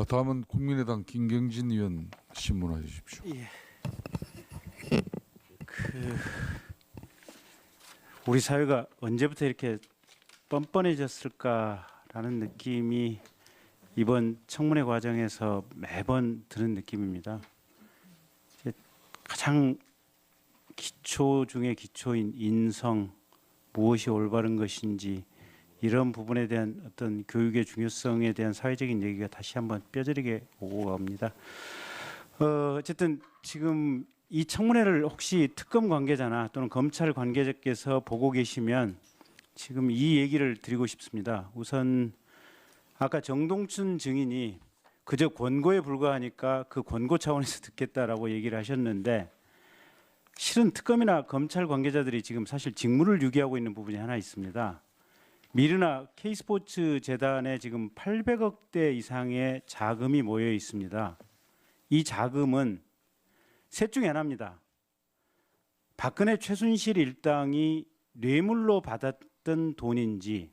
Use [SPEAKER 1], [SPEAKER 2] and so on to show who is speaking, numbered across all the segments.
[SPEAKER 1] 다음은 국민의당 김경진 의원 신문해 주십시오.
[SPEAKER 2] 예. 그 우리 사회가 언제부터 이렇게 뻔뻔해졌을까라는 느낌이 이번 청문회 과정에서 매번 드는 느낌입니다. 이제 가장 기초 중에 기초인 인성, 무엇이 올바른 것인지 이런 부분에 대한 어떤 교육의 중요성에 대한 사회적인 얘기가 다시 한번 뼈저리게 오고 갑니다. 어쨌든 지금 이 청문회를 혹시 특검 관계자나 또는 검찰 관계자께서 보고 계시면 지금 이 얘기를 드리고 싶습니다. 우선 아까 정동춘 증인이 그저 권고에 불과하니까 그 권고 차원에서 듣겠다라고 얘기를 하셨는데 실은 특검이나 검찰 관계자들이 지금 사실 직무를 유기하고 있는 부분이 하나 있습니다. 미르나 K스포츠 재단에 지금 800억대 이상의 자금이 모여 있습니다. 이 자금은 셋 중에 하나입니다. 박근혜 최순실 일당이 뇌물로 받았던 돈인지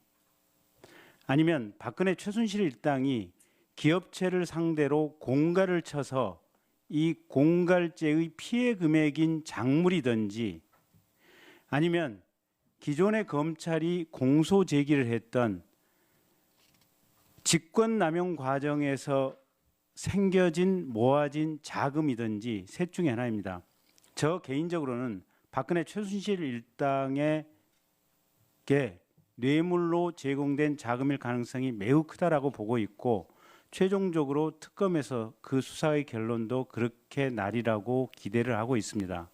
[SPEAKER 2] 아니면 박근혜 최순실 일당이 기업체를 상대로 공갈을 쳐서 이 공갈죄의 피해 금액인 작물이든지 아니면 기존의 검찰이 공소 제기를 했던 직권남용 과정에서 생겨진 모아진 자금이든지 셋 중에 하나입니다. 저 개인적으로는 박근혜 최순실 일당에게 뇌물로 제공된 자금일 가능성이 매우 크다라고 보고 있고 최종적으로 특검에서 그 수사의 결론도 그렇게 나리라고 기대를 하고 있습니다.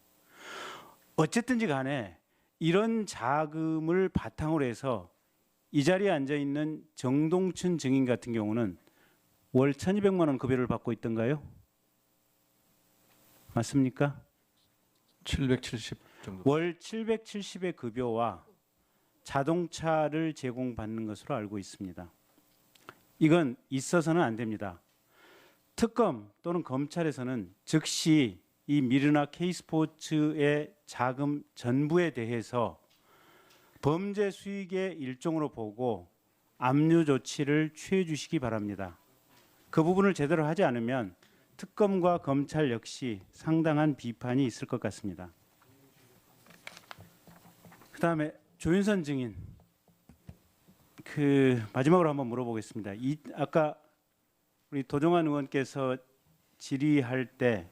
[SPEAKER 2] 어쨌든지 간에 이런 자금을 바탕으로 해서 이 자리에 앉아 있는 정동춘 증인 같은 경우는 월 1,200만 원 급여를 받고 있던가요? 맞습니까?
[SPEAKER 1] 770 정도.
[SPEAKER 2] 월 770의 급여와 자동차를 제공받는 것으로 알고 있습니다. 이건 있어서는 안 됩니다. 특검 또는 검찰에서는 즉시 이 미르나 K스포츠의 자금 전부에 대해서 범죄 수익의 일종으로 보고 압류 조치를 취해 주시기 바랍니다. 그 부분을 제대로 하지 않으면 특검과 검찰 역시 상당한 비판이 있을 것 같습니다. 그다음에 조윤선 증인, 마지막으로 한번 물어보겠습니다. 아까 우리 도종환 의원께서 질의할 때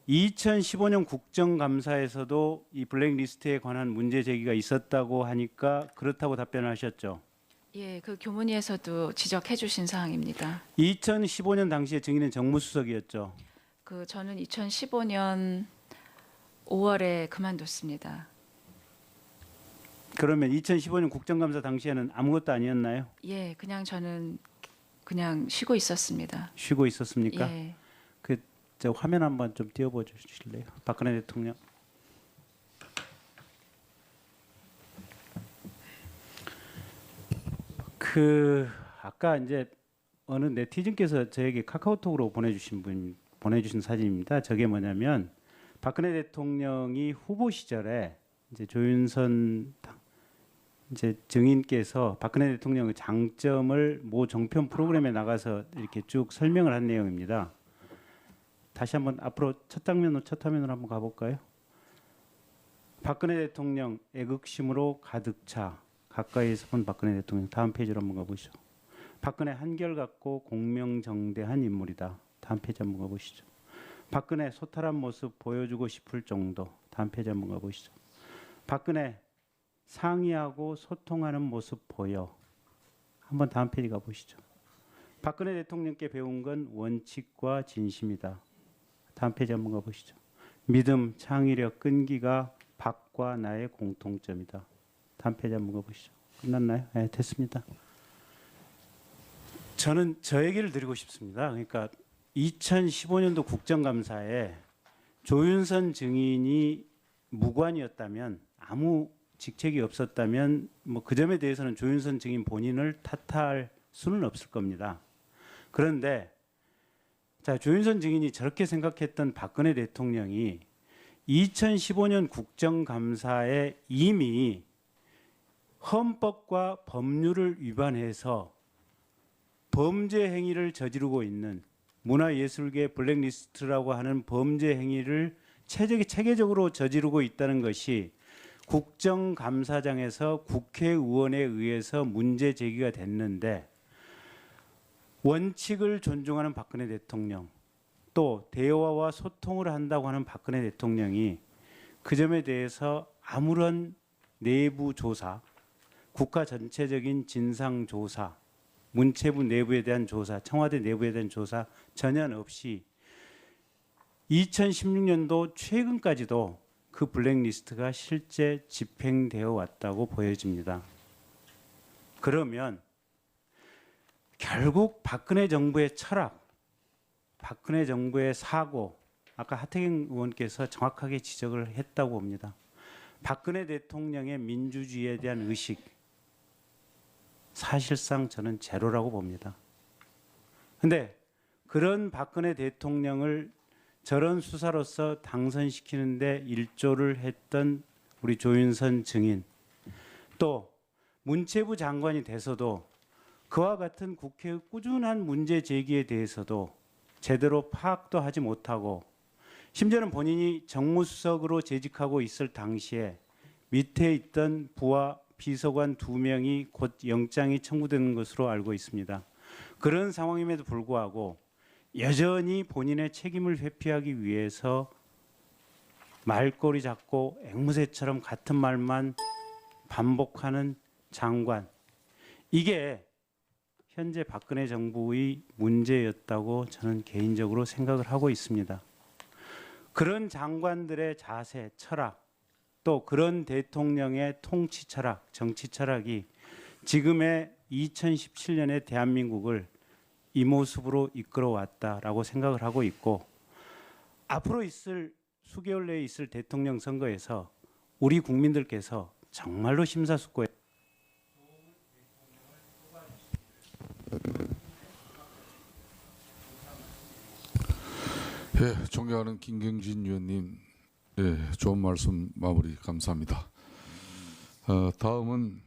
[SPEAKER 2] 2015년 국정감사에서도 이 블랙리스트에 관한 문제 제기가 있었다고 하니까 그렇다고 답변을 하셨죠.
[SPEAKER 3] 예, 그 교문위에서도 지적해 주신 사항입니다.
[SPEAKER 2] 2015년 당시에 증인은 정무수석이었죠.
[SPEAKER 3] 저는 2015년 5월에 그만뒀습니다.
[SPEAKER 2] 그러면 2015년 국정감사 당시에는 아무것도 아니었나요?
[SPEAKER 3] 예, 저는 그냥 쉬고 있었습니다.
[SPEAKER 2] 쉬고 있었습니까?
[SPEAKER 3] 예.
[SPEAKER 2] 저 화면 한번 좀 띄워보 주실래요? 박근혜 대통령. 아까 이제 어느 네티즌께서 저에게 카카오톡으로 보내주신 사진입니다. 저게 뭐냐면 박근혜 대통령이 후보 시절에 이제 조윤선 이제 증인께서 박근혜 대통령의 장점을 모 종편 프로그램에 나가서 이렇게 쭉 설명을 한 내용입니다. 다시 한번 앞으로 첫 화면으로 한번 가볼까요? 박근혜 대통령 애국심으로 가득 차 가까이에서 본 박근혜 대통령. 다음 페이지로 한번 가보시죠. 박근혜 한결같고 공명정대한 인물이다. 다음 페이지 한번 가보시죠. 박근혜 소탈한 모습 보여주고 싶을 정도. 다음 페이지 한번 가보시죠. 박근혜 상의하고 소통하는 모습 보여. 한번 다음 페이지 가보시죠. 박근혜 대통령께 배운 건 원칙과 진심이다. 다음 페이지 한번 가보시죠. 믿음, 창의력, 끈기가 박과 나의 공통점이다. 다음 페이지 한번 가보시죠. 끝났나요? 네, 됐습니다. 저는 저 얘기를 드리고 싶습니다. 그러니까 2015년도 국정감사에 조윤선 증인이 무관이었다면, 아무 직책이 없었다면 그 점에 대해서는 조윤선 증인 본인을 탓할 수는 없을 겁니다. 그런데 조윤선 증인이 저렇게 생각했던 박근혜 대통령이 2015년 국정감사에 이미 헌법과 법률을 위반해서 범죄 행위를 저지르고 있는 문화예술계 블랙리스트라고 하는 범죄 행위를 체계적으로 저지르고 있다는 것이 국정감사장에서 국회의원에 의해서 문제 제기가 됐는데, 원칙을 존중하는 박근혜 대통령, 또 대화와 소통을 한다고 하는 박근혜 대통령이 그 점에 대해서 아무런 내부 조사, 국가 전체적인 진상 조사, 문체부 내부에 대한 조사, 청와대 내부에 대한 조사 전혀 없이 2016년도 최근까지도 그 블랙리스트가 실제 집행되어 왔다고 보여집니다. 그러면 결국 박근혜 정부의 철학, 박근혜 정부의 사고, 아까 하태경 의원께서 정확하게 지적을 했다고 봅니다. 박근혜 대통령의 민주주의에 대한 의식, 사실상 저는 제로라고 봅니다. 그런데 그런 박근혜 대통령을 저런 수사로서 당선시키는데 일조를 했던 우리 조윤선 증인, 또 문체부 장관이 돼서도 그와 같은 국회의 꾸준한 문제 제기에 대해서도 제대로 파악도 하지 못하고, 심지어는 본인이 정무수석으로 재직하고 있을 당시에 밑에 있던 부하 비서관 2명이 곧 영장이 청구되는 것으로 알고 있습니다. 그런 상황임에도 불구하고 여전히 본인의 책임을 회피하기 위해서 말꼬리 잡고 앵무새처럼 같은 말만 반복하는 장관, 이게 현재 박근혜 정부의 문제였다고 저는 개인적으로 생각을 하고 있습니다. 그런 장관들의 자세, 철학, 또 그런 대통령의 통치 철학, 정치 철학이 지금의 2017년의 대한민국을 이 모습으로 이끌어왔다라고 생각을 하고 있고, 앞으로 있을 수개월 내에 있을 대통령 선거에서 우리 국민들께서 정말로 심사숙고해
[SPEAKER 1] 예, 존경하는 김경진 의원님, 예, 좋은 말씀 마무리 감사합니다. 다음은